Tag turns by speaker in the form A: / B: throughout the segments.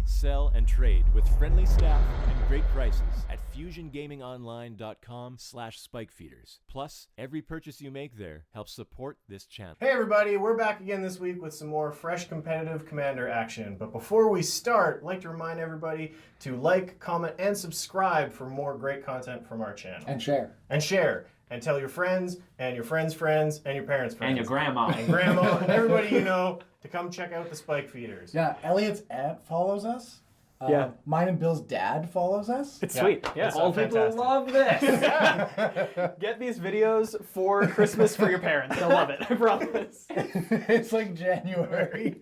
A: buy, sell, and trade with friendly staff and great prices at fusiongamingonline.com/spikefeeders. Plus, every purchase you make there helps support this channel.
B: Hey everybody, we're back again this week with some more fresh competitive Commander action. But before we start, I'd like to remind everybody to like, comment, and subscribe for more great content from our channel.
C: And share.
B: And share. And tell your friends, and your friends' friends, and your parents' friends.
D: And your grandma.
B: And grandma, and everybody you know to come check out the Spike Feeders.
C: Yeah, Elliot's aunt follows us.
E: Yeah.
C: Mine and Bill's dad follows us.
E: It's sweet. Yeah.
B: It's
D: Old people
B: fantastic.
D: love this.
E: Get these videos for Christmas for your parents. They'll love it. I promise.
C: It's like January.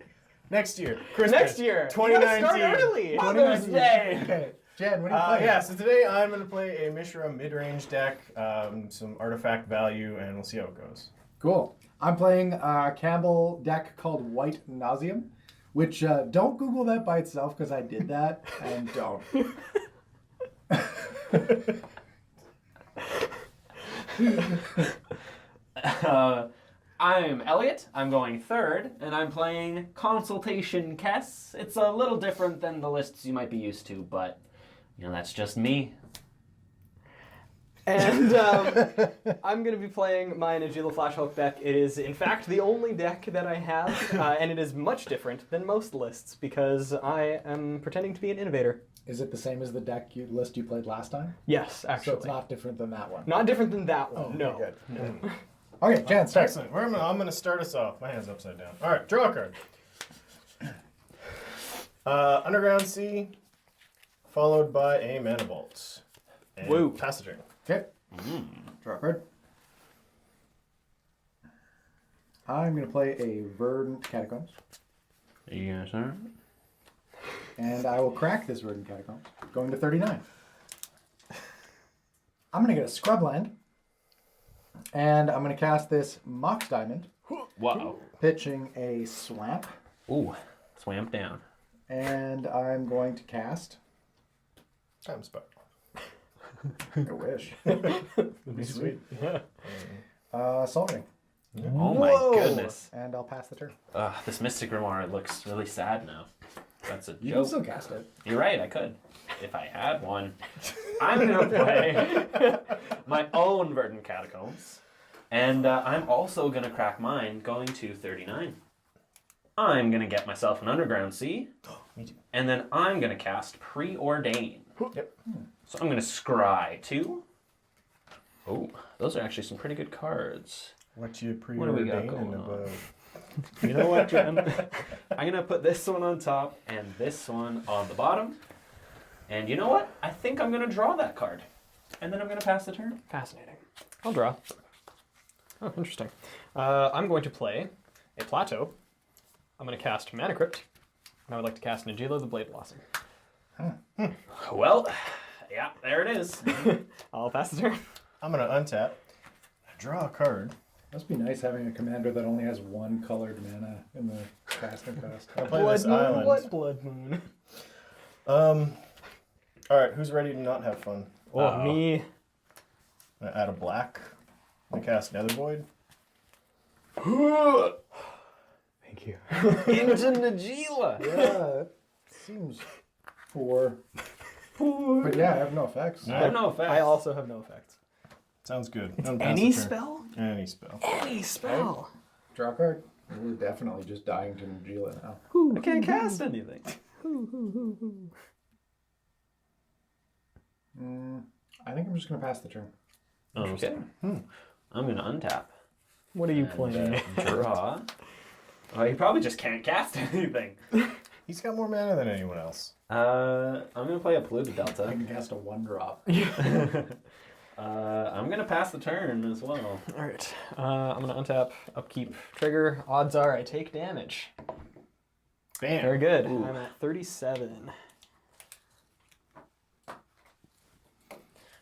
B: Next year. Christmas.
E: Next year.
B: 2019.
E: You gotta start early.
D: Mother's Day.
C: Okay, Jen, what do you play?
B: Yeah, so today I'm going to play a Mishra mid-range deck, some artifact value, and we'll see how it goes.
C: Cool. I'm playing a Campbell deck called White Nauseum, which don't Google that by itself because I did that, and don't.
D: I'm Elliot. I'm going third, and I'm playing Consultation Kess. It's a little different than the lists you might be used to, but, you know, that's just me.
E: And I'm going to be playing my Najila Flashhawk deck. It is, in fact, the only deck that I have, and it is much different than most lists because I am pretending to be an innovator.
C: Is it the same as the list you played last time?
E: Yes, actually.
C: So it's not different than that one.
E: Not different than that one,
C: Oh,
E: no.
C: okay, good. Okay, Jen, start.
B: Excellent. I'm going to start us off. My hand's upside down. All right, draw a card. Underground Sea, followed by a Mana Vault. And
E: Woo.
B: pass the turn.
C: Okay. Draw a card. I'm going to play a Verdant Catacombs.
D: Yes, sir.
C: And I will crack this Verdant Catacombs, going to 39. I'm going to get a Scrubland. And I'm going to cast this Mox Diamond,
D: Whoa.
C: pitching a Swamp.
D: Ooh, swamp down.
C: And I'm going to cast...
B: Time Spot.
C: I wish.
B: Be sweet.
C: Salt Ring.
D: Oh my goodness.
C: And I'll pass the turn.
D: This Mystic Grimoire looks really sad now. That's a
C: You can
D: joke.
C: still cast it.
D: You're right, I could. If I had one. I'm going to play my own Verdant Catacombs. And I'm also going to crack mine, going to 39. I'm going to get myself an Underground Sea.
B: Me too.
D: And then I'm going to cast Preordain.
B: Yep.
D: So I'm going to scry 2. Oh, those are actually some pretty good cards.
B: What you
D: What do we got
B: preordained
D: going on?
B: about?
D: You know what, Jen? I'm going to put this one on top and this one on the bottom. And you know what? I think I'm going to draw that card. And then I'm going to pass the turn.
E: Fascinating. I'll draw. Oh, interesting. I'm going to play a Plateau. I'm going to cast Mana Crypt. And I would like to cast Najila the Blade Blossom.
D: Well, yeah, there it is.
E: I'll pass the turn.
B: I'm going to untap, draw a card.
C: Must be nice having a commander that only has one colored mana in the casting cost.
B: I'll play this island.
E: What Blood Moon?
B: All right, who's ready to not have fun?
E: Oh, me.
B: I'm gonna add a black. I'm gonna cast Nether Void.
E: Thank you.
D: Into Najila.
C: Yeah, it seems poor. But yeah, I have no effects.
D: I have no effects.
E: I also have no effects.
B: Sounds good. I'm gonna pass
E: Any
B: the turn.
E: spell?
B: Any spell.
E: Any spell.
C: Draw a card. We're definitely just dying to Najila now.
D: I can't cast anything.
C: I think I'm just going to pass the turn.
D: Okay. I'm going to untap.
E: What are you
D: and,
E: playing?
D: Draw. Oh, he probably just can't cast anything.
B: He's got more mana than anyone else.
D: I'm going to play a Polluted
C: I
D: Delta.
C: can cast a 1-drop.
D: I'm going to pass the turn as well.
E: All right. I'm going to untap, upkeep, trigger. Odds are I take damage.
B: Bam.
E: Very good.
D: Ooh.
E: I'm at 37.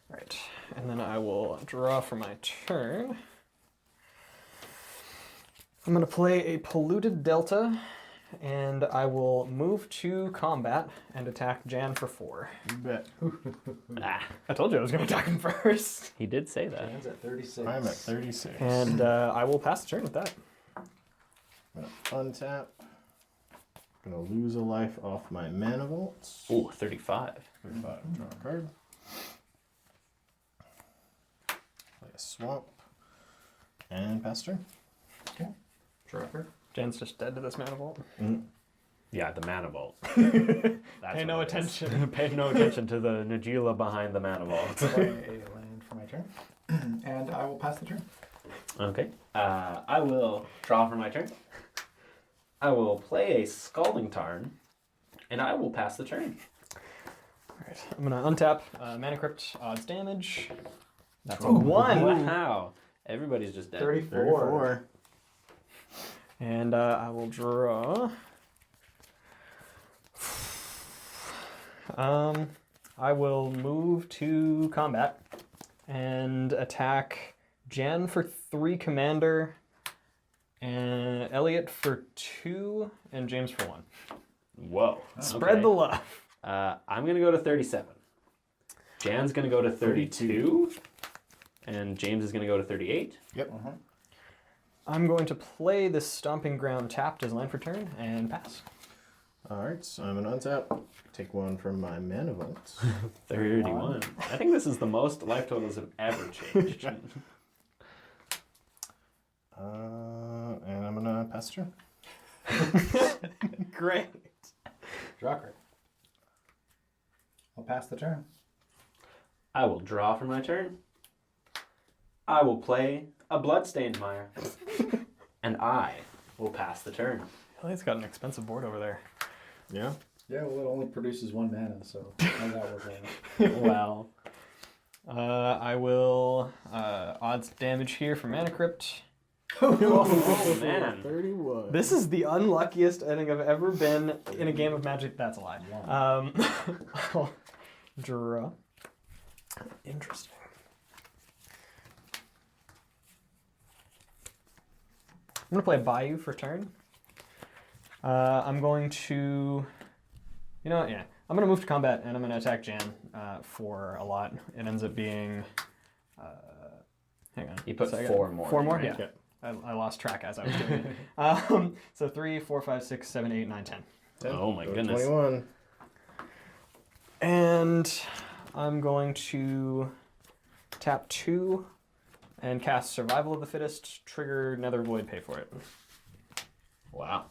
E: Right. And then I will draw for my turn. I'm going to play a Polluted Delta, and I will move to combat and attack Jan for 4.
B: You bet.
D: Ah,
E: I told you I was going to attack him first.
D: he did say that.
C: Jan's at 36.
B: I'm at 36.
E: And I will pass the turn with that.
B: I'm gonna untap. gonna lose a life off my mana vaults.
D: Ooh, 35.
B: 35. Draw a card. Play a swamp. And pass turn.
C: Okay. Draw a card.
E: Jan's just dead to this mana vault.
D: Yeah, the mana vault. That's
E: Pay no
D: what it is.
E: attention.
D: Pay no attention to the Najila behind the mana vault.
C: Play a land for my turn. And I will pass the turn.
D: Okay. I will draw for my turn. I will play a Scalding Tarn, and I will pass the turn.
E: Alright, I'm gonna untap Mana Crypt, odds damage. That's a
C: Ooh.
E: 1.
D: Wow. Everybody's just dead.
C: 34.
E: And I will draw. I will move to combat and attack Jan for 3 commander, and Elliot for 2, and James for 1.
D: Whoa.
E: Spread
D: Okay.
E: the love.
D: I'm going to go to 37. Jan's going to go to 32. And James is going to go to 38.
B: Yep.
E: I'm going to play this Stomping Ground tapped as land for turn and pass.
B: Alright, so I'm gonna untap. Take one from my mana vaults.
D: 31. I think this is the most life totals have ever changed.
B: And I'm gonna pass turn.
E: Great.
C: Draw a card. I'll pass the turn.
D: I will draw for my turn. I will play a Bloodstained Mire. And I will pass the turn.
E: Elliot's got an expensive board over there.
B: Yeah?
C: Yeah, well, it only produces 1 mana, so how's that work out?
D: Well,
E: I will odds damage here for Mana Crypt.
D: oh man.
B: 31.
E: This is the unluckiest I think I've ever been in a game of Magic. That's a lie. I'll draw. Interesting. I'm going to play Bayou for turn. I'm going to... You know what? Yeah. I'm going to move to combat, and I'm going to attack Jan for a lot. It ends up being... hang on.
D: You put
E: So I got
D: 4 more.
E: 4 more?
D: right?
E: Yeah.
B: Okay.
E: I lost track as I was doing it. So 3, 4, 5, 6, 7, 8, 9, 10.
B: 10.
D: Oh my
B: Go to
D: goodness.
B: 21.
E: And I'm going to tap 2 and cast Survival of the Fittest, trigger Nether Void, pay for it.
D: Wow.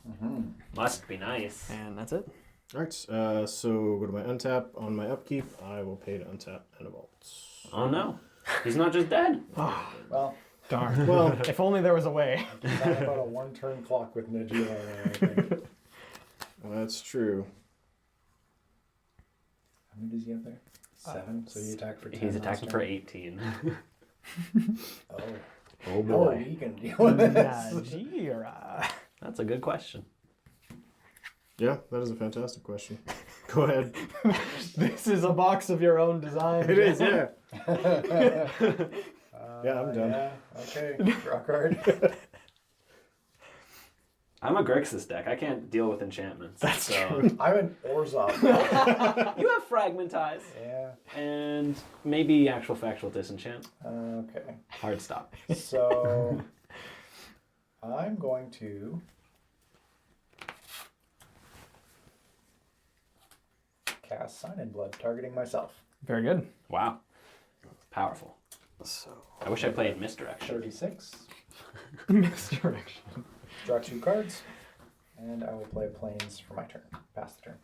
D: Must be nice.
E: And that's it.
B: Alright, so go to my untap. On my upkeep, I will pay to untap mana vaults.
D: Oh no. He's not just dead.
C: Well,
E: Darn.
B: Well,
E: If only there was a way.
C: it's not about a 1-turn clock with Najila or anything.
B: that's true.
C: How many does he have there? 7. So you attack for 10.
D: He's
C: last
D: attacking
C: turn.
D: for 18.
C: Oh.
D: Oh
C: How are
D: boy.
C: we going to deal with this?
E: Najira.
D: That's a good question.
B: Yeah, that is a fantastic question. Go ahead.
E: This is a box of your own design.
B: It is, yeah. Yeah, I'm done.
C: Yeah, okay. Draw a card.
D: I'm a Grixis deck. I can't deal with enchantments. That's so.
C: I'm an Orzhov.
D: You have Fragmentize.
C: Yeah.
D: And maybe actual factual disenchant.
C: Okay.
D: Hard stop.
C: So I'm going to cast Sign in Blood, targeting myself.
E: Very good.
D: Wow. Powerful.
E: So,
D: I wish I played Misdirection.
C: 36.
E: misdirection.
C: Draw 2 cards, and I will play Plains for my turn. Pass the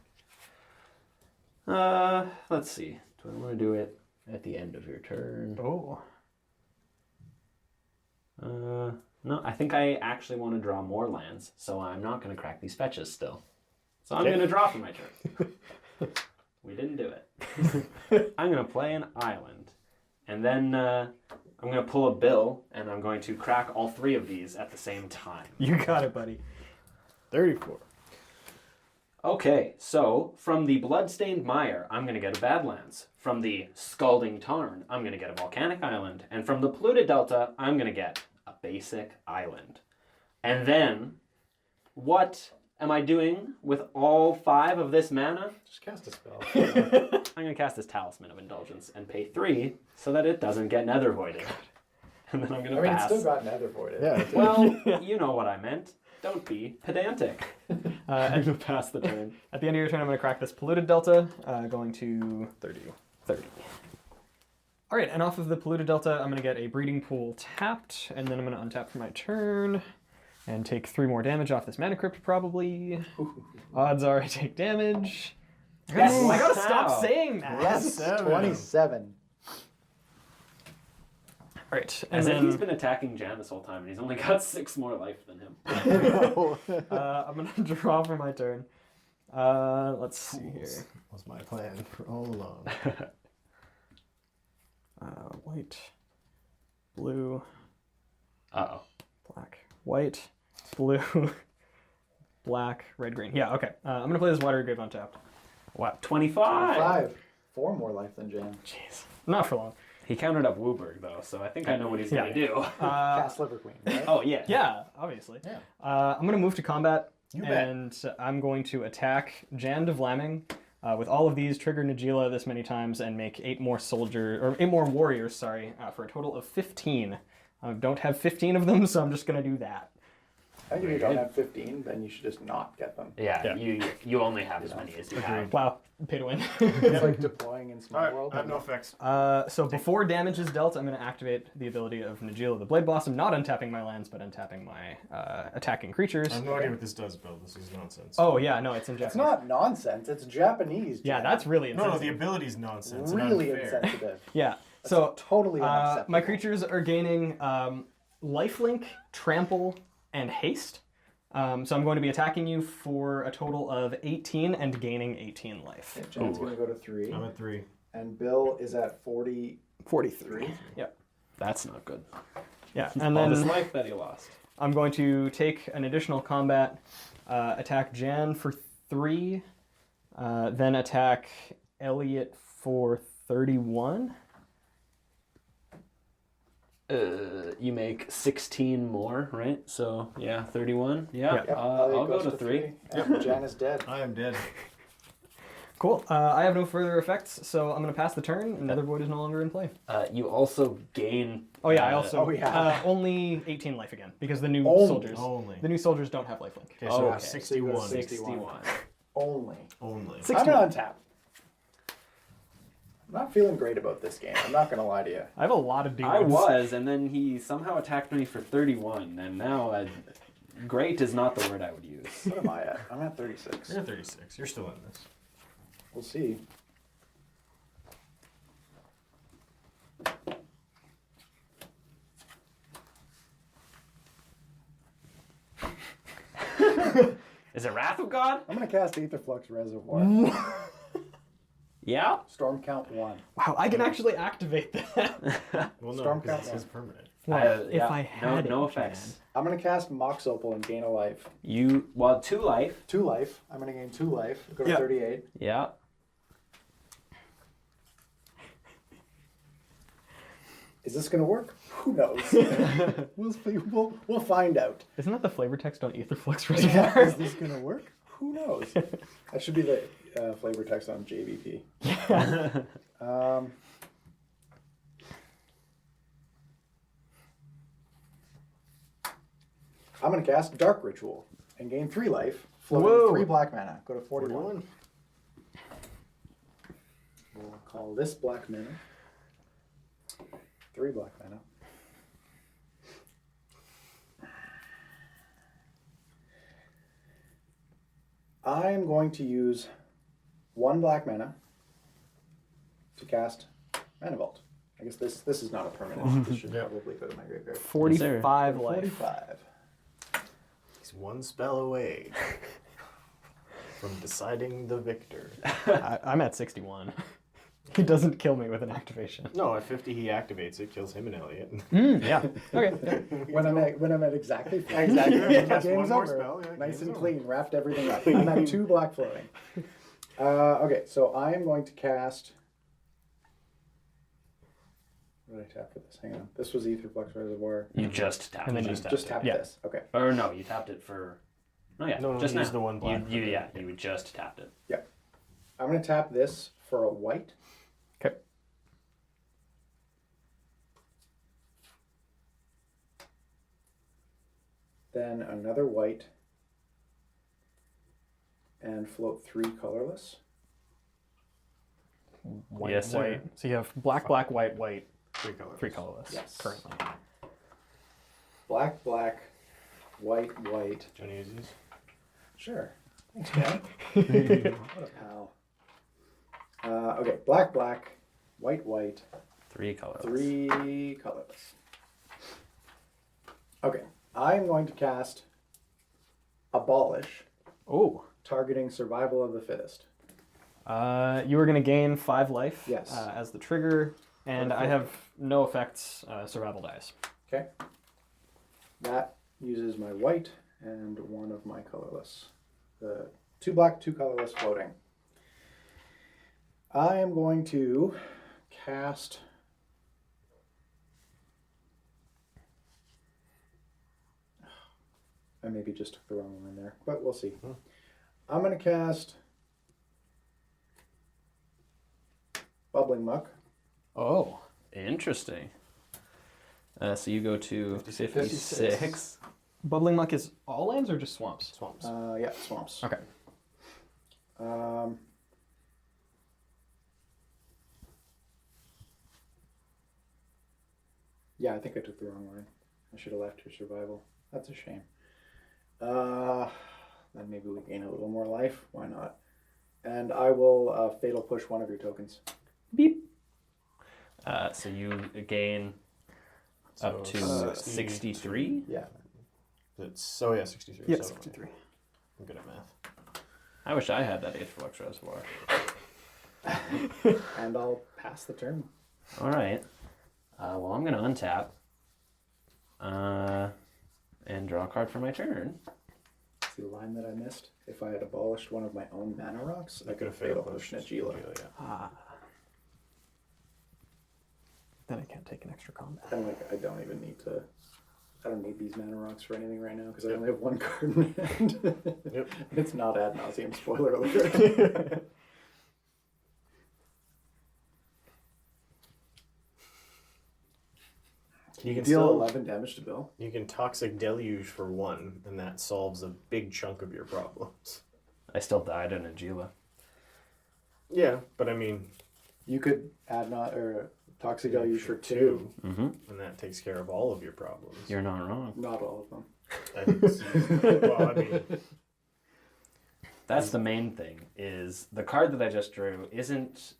C: turn.
D: Let's see. Do I want to do it at the end of your turn?
E: Oh.
D: No, I think I actually want to draw more lands, so I'm not going to crack these fetches still. So I'm
B: Okay.
D: going to draw for my turn. We didn't do it. I'm going to play an island, and then I'm going to pull a bill, and I'm going to crack all 3 of these at the same time.
E: You got it, buddy.
B: 34.
D: Okay, so from the Bloodstained Mire, I'm going to get a Badlands. From the Scalding Tarn, I'm going to get a Volcanic Island. And from the Polluted Delta, I'm going to get a basic island. And then, what am I doing with all 5 of this mana?
C: Just cast a spell.
D: I'm going to cast this Talisman of Indulgence and pay 3 so that it doesn't get Nether Voided. and then I'm going
C: I
D: to
C: mean, it's
D: pass.
C: still got Nether voided.
B: Yeah.
D: Well, you know what I meant. Don't be pedantic. I'm
E: At,
D: going to pass the turn.
E: at the end of your turn, I'm going to crack this polluted delta, going to 30. All right, and off of the polluted delta, I'm going to get a breeding pool tapped, and then I'm going to untap for my turn, and take 3 more damage off this mana crypt, probably. Odds are I take damage.
C: Yes.
E: I gotta stop
D: Wow.
E: saying that.
C: Yes, 27.
E: All right, and
D: As if
E: then
D: he's been attacking Jan this whole time, and he's only got 6 more life than him.
E: I'm gonna draw for my turn. Let's see here.
B: Was my plan for all along.
E: White, blue,
D: Uh-oh.
E: black, white, blue, black, red, green. Yeah, okay. I'm gonna play this Watery Grave untapped.
D: What? 25!
C: 5. 4 more life than Jan.
E: Jeez, not for long.
D: He countered up Wooburg, though, so I think I know what he's going to do.
C: Cast Liver Queen, right?
D: Oh, yeah.
E: Yeah, obviously.
B: Yeah.
E: I'm gonna move to combat,
B: You bet.
E: and I'm going to attack Jan de Vlaming. With all of these, trigger Najila this many times and make 8 more warriors, for a total of 15. I don't have 15 of them, so I'm just gonna do that.
C: I think if you don't have 15, then you should just not get them.
D: Yeah, you only have as many as you have.
E: Wow, pay to win.
C: It's like deploying in Small
B: Alright,
C: World.
B: I have no effects.
E: So before damage is dealt, I'm going to activate the ability of Najila the Blade Blossom, not untapping my lands, but untapping my attacking creatures.
B: I have no idea what this does, Bill. This is nonsense.
E: Oh yeah, no, it's in Japanese.
C: It's not nonsense. It's Japanese.
E: Yeah,
C: Jan.
E: that's really
B: No,
E: insensitive.
B: the ability's nonsense. and
C: really
B: unfair.
C: insensitive.
E: Yeah. So
C: Totally unacceptable.
E: my creatures are gaining lifelink, trample, and haste. So I'm going to be attacking you for a total of 18 and gaining 18 life.
C: Okay, Jan's going to go to 3.
B: I'm at 3.
C: And Bill is at 43.
E: Yep.
D: That's not good.
E: Yeah, and
D: All this
E: then
D: life that he lost.
E: I'm going to take an additional combat, attack Jan for 3, then attack Elliot for 31.
D: You make 16 more, right? So, yeah, 31. Yeah,
E: Yep.
C: Yep,
D: I'll
C: Elliot
D: go
C: goes
D: to 3.
C: And Jan is dead.
B: I am dead.
E: Cool. I have no further effects, so I'm going to pass the turn, and Nether Void is no longer in play.
D: You also gain...
E: Oh yeah, I also only 18 life again because the new
C: Only.
E: soldiers.
B: Only.
E: The new soldiers don't have lifelink.
B: Okay, so
D: Okay.
B: 61.
C: 61. Only.
B: Only.
C: I'm going to untap. I'm not feeling great about this game. I'm not going to lie to you.
E: I have a lot of demons.
D: I was, and then he somehow attacked me for 31, and now great is not the word I would use.
C: What am I at? I'm at 36.
B: You're at 36. You're still in this.
C: We'll see.
D: Is it Wrath of God?
C: I'm going to cast Aetherflux Reservoir.
D: Yeah?
C: Storm count 1.
E: Wow, I can actually activate that.
B: Well, no,
C: Storm
B: because
C: count
B: this is
C: one.
B: permanent.
E: If I had
D: no
E: it,
D: effects.
C: I'm going to cast Mox Opal and gain a life.
D: 2 life.
C: 2 life. I'm going to gain 2 life. Go to
E: Yeah.
C: 38.
D: Yeah.
C: Is this going to work? Who knows? we'll find out.
E: Isn't that the flavor text on Aetherflux
C: Yeah,
E: Reservoir?
C: is this going to work? Who knows? That should be the flavor text on JVP. I'm going to cast Dark Ritual and gain 3 life, floating
E: Whoa.
C: 3 black mana. Go to 41.
B: 41.
C: We'll call this black mana. 3 black mana. I'm going to use 1 black mana to cast Mana Vault. I guess this is not a permanent. This should probably go to my graveyard.
E: 45 life.
C: 45.
B: He's one spell away from deciding the victor.
E: I'm at 61. He doesn't kill me with an activation.
B: No, at 50 he activates it, kills him and Elliot.
E: Yeah. Okay.
C: When I'm at exactly 50.
B: Exactly.
C: The
B: Cast
C: game's
B: one more
C: over.
B: spell, yeah,
C: Nice
B: game's
C: and
B: over.
C: clean. Wrapped everything up. I'm at 2 black floating. Okay, so I am going to cast. What did I tap for this? Hang on. This was Aetherflux Reservoir.
D: You just tapped
E: And then
D: it.
E: you
C: Just tap
E: Yeah.
C: this. Okay.
D: Or no, you tapped it for... Oh yeah,
B: No,
D: just
B: use
D: now.
B: the one black
D: You,
B: for the-
D: yeah, you just tapped it.
C: Yep. I'm going to tap this for a white.
E: Okay.
C: then another white, and float 3 colorless.
E: White,
D: Yes, sir.
E: white. So you have black, black, white, white,
B: 3 colors.
E: 3 colorless
C: Yes.
E: currently.
C: Black, black, white, white.
B: Do you want to use these?
C: Sure. Thanks, Jan. What a pal. Okay, black, black, white, white,
D: 3 colors.
C: 3 colorless. Okay, I'm going to cast Abolish,
E: Oh.
C: targeting survival of the fittest.
E: You are going to gain 5 life
C: Yes.
E: as the trigger, and I have no effects, survival dice.
C: Okay. That uses my white and 1 of my colorless. The 2 black, 2 colorless floating. I am going to cast I maybe just took the wrong one there, but we'll see. I'm going to cast Bubbling Muck.
E: Oh.
D: Interesting. So you go to
C: 56.
D: 56.
E: Bubbling Muck is all lands or just swamps?
B: Swamps.
C: Yeah, swamps.
E: Okay.
C: Yeah, I think I took the wrong line. I should have left your survival. That's a shame. Then maybe we gain a little more life. Why not? And I will fatal push one of your tokens.
E: Beep.
D: So you gain up to 63.
C: Yeah.
B: It's, oh yeah, 63.
E: Yeah,
B: so
E: 63.
B: I'm good at math.
D: I wish I had that Aetherflux Reservoir.
C: And I'll pass the turn.
D: All right. Well, I'm going to untap and draw a card for my turn.
C: See the line that I missed? If I had abolished one of my own mana rocks, I could have fatal pushed Najila.
B: Yeah.
E: Then I can't take an extra combat.
C: And like, I don't even need to. I don't need these mana rocks for anything right now because I only have 1 card in hand.
B: Yep.
C: It's not ad nauseum. Spoiler alert.
B: You can
C: Deal
B: still
C: 11 damage to Bill.
B: You can Toxic Deluge for 1, and that solves a big chunk of your problems.
D: I still died in Najila.
B: Yeah, but I mean,
C: You could add not or Toxic Deluge for 2.
D: Mm-hmm.
B: and that takes care of all of your problems.
D: You're not wrong.
C: Not all of them.
B: I think well, I mean,
D: That's the main thing, is the card that I just drew isn't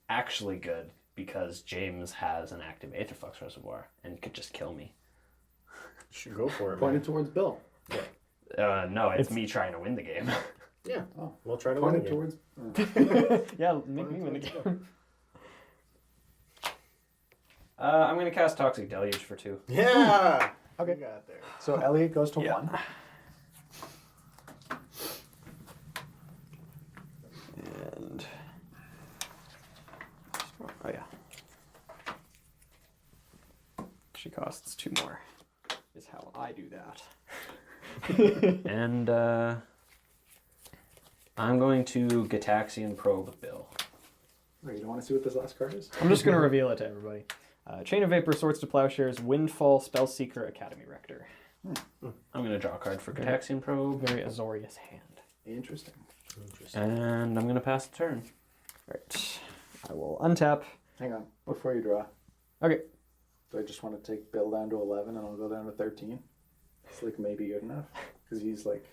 D: actually good because James has an active Aetherflux Reservoir and could just kill me.
B: you should go for it.
C: Pointed towards Bill.
D: No, it's me trying to win the game.
B: Yeah,
C: Oh.
B: we'll try to win
C: Pointed
B: again.
C: towards.
E: Yeah, make me win the game.
D: I'm going to cast Toxic Deluge for 2.
B: Yeah.
C: Okay.
B: You got there.
C: So Elliot goes to
E: Yeah.
C: 1.
E: And oh yeah, she costs 2 more. Is how I do that.
D: And I'm going to Gataxian Probe Bill.
C: Wait, you don't want to see what this last card is?
E: I'm just gonna reveal it to everybody. Chain of Vapor, Swords to Plowshares, Windfall, Spellseeker, Academy Rector.
D: I'm going to draw a card for Gataxian Probe.
E: Very Azorius hand.
C: Interesting.
D: And I'm going to pass the turn.
E: Right. I will untap.
C: Hang on, before you draw.
E: Okay.
C: Do I just want to take Bill down to 11 and I'll go down to 13? It's like maybe good enough. Because he's like...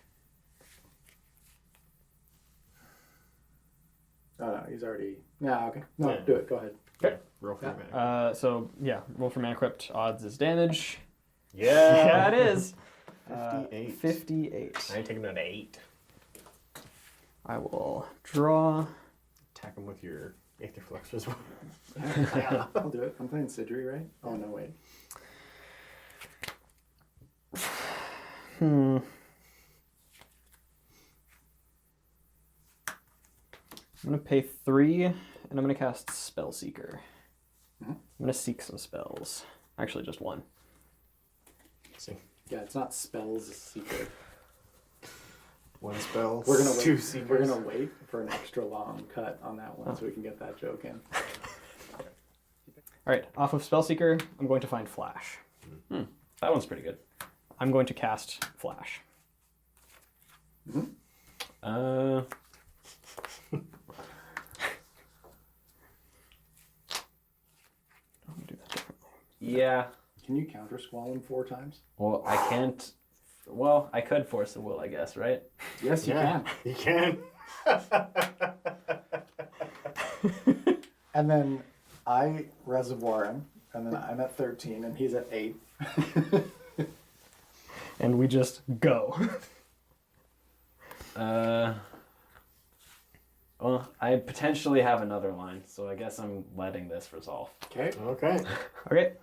C: Oh no, he's already... Nah, okay. No,
B: Yeah.
C: do it. Go ahead.
B: Okay. Roll for your mana.
E: So yeah, roll for Mana Crypt. Odds is damage.
B: Yeah.
E: Yeah, it is.
B: 58.
E: 58.
B: I ain't taking down to 8.
E: I will draw.
B: Attack him with your Aetherflux as well.
C: Yeah, I'll do it. I'm playing Sidri, right? Oh no, wait.
E: I'm gonna pay 3, and I'm gonna cast Spellseeker. I'm gonna seek some spells. Actually, just 1.
B: See.
C: Yeah, it's not spells, it's secret.
B: 1 spell.
C: We're gonna
B: 2
C: wait.
B: seekers.
C: We're gonna wait for an extra long cut on that one so we can get that joke in.
E: All right, off of Spellseeker, I'm going to find Flash.
D: That one's pretty good.
E: I'm going to cast Flash.
D: Uh,
E: I'll do that differently.
D: yeah.
C: Can you counter squall him 4 times?
D: Well, I can't. Well, I could force the will, I guess, right?
C: Yes, you
B: Yeah,
C: can.
B: you can.
C: And then I reservoir him, and then I'm at 13, and he's at 8.
E: And we just go.
D: Well, I potentially have another line, so I guess I'm letting this resolve.
C: Okay.
B: Okay.
E: Okay.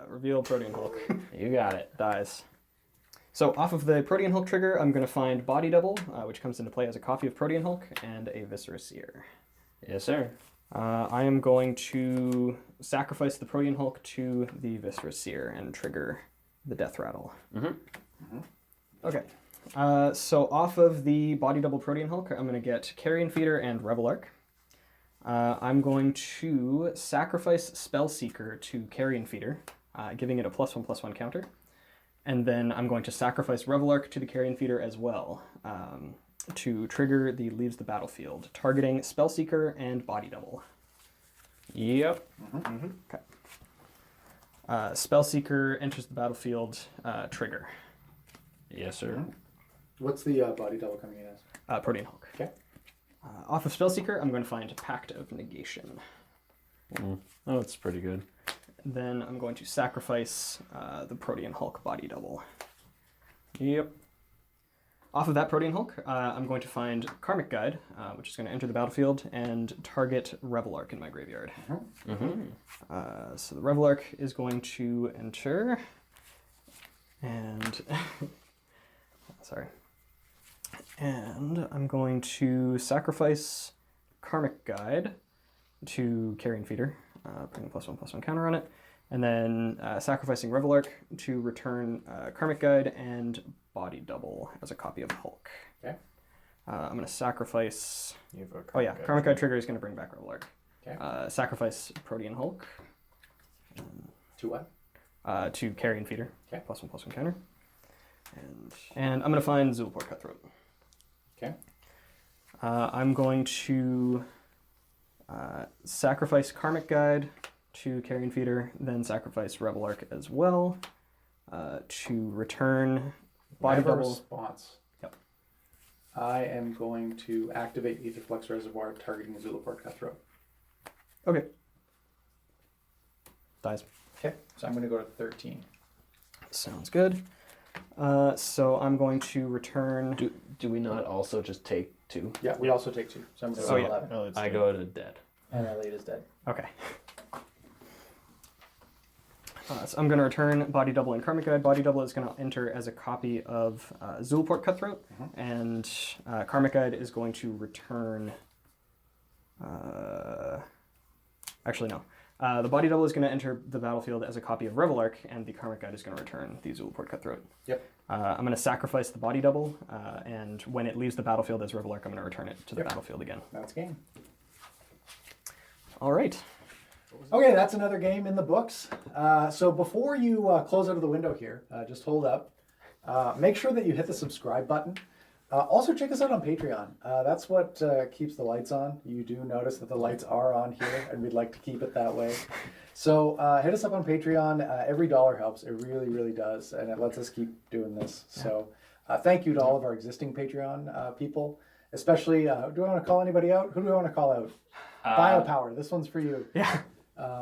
E: Reveal Protean Hulk.
D: You got it.
E: Dies. So off of the Protean Hulk trigger, I'm going to find Body Double, which comes into play as a copy of Protean Hulk, and a Viscera Seer.
D: Yes, sir.
E: I am going to sacrifice the Protean Hulk to the Viscera Seer and trigger the Death Rattle. Okay. So off of the Body Double Protean Hulk, I'm going to get Carrion Feeder and Rebel Arc. I'm going to sacrifice Spellseeker to Carrion Feeder, giving it a +1/+1 counter. And then I'm going to sacrifice Rebel Arc to the Carrion Feeder as well, to trigger the Leaves the Battlefield, targeting Spellseeker and Body Double.
D: Yep.
E: Okay. Spellseeker enters the battlefield, trigger.
D: Yes, sir.
C: What's the body double coming in as?
E: Protean Hulk.
C: Okay.
E: Off of Spellseeker, I'm going to find Pact of Negation.
D: Oh, it's pretty good.
E: Then I'm going to sacrifice the Protean Hulk Body Double.
D: Yep.
E: Off of that Protean Hulk, I'm going to find Karmic Guide, which is going to enter the battlefield and target Rebel Arc in my graveyard. So the Rebel Arc is going to enter, and sorry, and I'm going to sacrifice Karmic Guide to Carrion Feeder, putting a +1/+1 counter on it, and then sacrificing Rebel Arc to return Karmic Guide and Body Double as a copy of Hulk.
C: Okay.
E: I'm going to sacrifice...
B: You have a
E: Karmic Guide trigger is going to bring back Rebel Arc.
C: Okay.
E: Sacrifice Protean Hulk.
C: To what?
E: To Carrion Feeder.
C: Okay.
E: +1/+1 counter. And I'm going to find Zulaport Cutthroat.
C: Okay.
E: I'm going to sacrifice Karmic Guide to Carrion Feeder, then sacrifice Rebel Arc as well to return Body
C: Never
E: Double.
C: response.
E: Yep.
C: I am going to activate Aetherflux Reservoir targeting Zulaport Cutthroat.
E: Okay. Dies.
C: Okay. So I'm going to go to 13.
E: Sounds good. So I'm going to return...
D: Do we not also just take 2?
C: Yeah, we also take 2. So I'm going to go to 11.
D: I go to dead.
C: And Elliot is dead.
E: Okay. So I'm going to return Body Double and Karmic Guide. Body Double is going to enter as a copy of Zulaport Cutthroat, and Karmic Guide is going to return... actually, no. The Body Double is going to enter the battlefield as a copy of Rebel Arc, and the Karmic Guide is going to return the Zulaport Cutthroat.
C: Yep.
E: I'm going to sacrifice the Body Double, and when it leaves the battlefield as Rebel Arc, I'm going to return it to the battlefield again.
C: That's game.
E: All right.
C: Okay, that's another game in the books. So before you close out of the window here, just hold up. Make sure that you hit the subscribe button. Also, check us out on Patreon. That's what keeps the lights on. You do notice that the lights are on here, and we'd like to keep it that way. So hit us up on Patreon. Every dollar helps. It really, really does, and it lets us keep doing this. So thank you to all of our existing Patreon people, especially, do I want to call anybody out? Who do I want to call out? Biopower. This one's for you.
E: Yeah.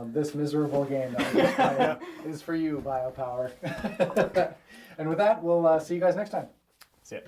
C: This miserable game that is for you, Biopower. And with that, we'll see you guys next time.
E: See it.